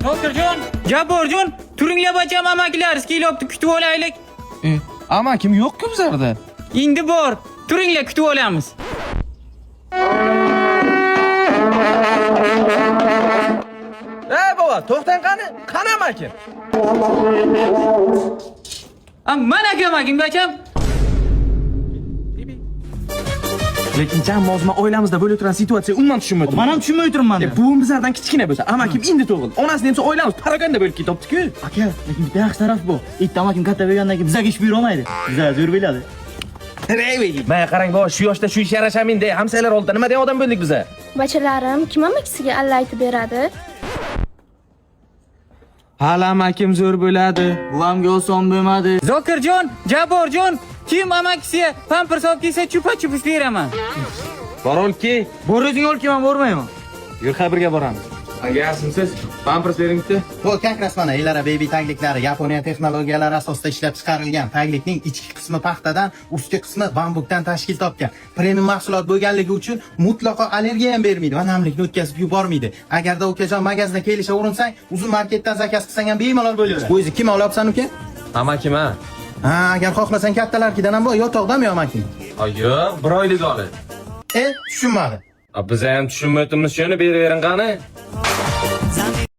Zokirjon, Jaborjon, turinglar bacham amakilar, kelibdi, kutib olaylik. Amakim yo'q-ku bizlarda. Endi bor, turinglar kutib olamiz. Baba, to'xtang qani amakim? Mana amakim bacham. Lekin jam o'zim oilamizda bo'lib turgan situatsiya umuman tushunmayapman. Men ham tushunmay turibman. Buvim bizlardan kichkina bo'lsa, amakim endi tug'ildi. Onasini ham oilamiz paraganda bo'lib ketibdi-ku. Aka, lekin bitta yaxshi taraf bu. Itta amakim katta bo'lgandan keyin bizga ish buyura olmaydi. Bizlar zo'r biladi. Mana qarang, baba, shu yoshda shu ish yarashamin-da, hamsalar oldida nima degan odam bo'ldik biza? Bachalarim kim amakisiga alla aytib beradi? Hali amakim zo'r bo'ladi. Buvamga oson bo'lmadi. Zokirjon, Jaborjon, kim amakisiga pampers olib kelsa chupa-chup beraman. Borolki, Bo'rizing ol ki men bormayman. yur birga boramiz. Aka, siz pampers bering-chi. Bu konkret mana Elara baby tagliklari Yaponiya texnologiyalari asosida ishlab chiqarilgan. Taglikning ichki qismi paxtadan, ustki qismi bambukdan tashkil topgan. Premium mahsulot bo'lganligi uchun mutlaqo allergiya ham bermaydi va namlikni o'tkazib yubormaydi. Agarda ukajon magazinga kelishga urinsang, uzun marketdan zakaz qilsang ham bemalol bo'laveradi. O'zi kim olyapsan uka? Amakim ha. Ha, agar xohlasang kattalarkidan ham bor, yotoqdami amaking? Yo'q, bir oylik olib. Tushunmadim. Biz ham tushunmayapmiz, shuni berib bering qani.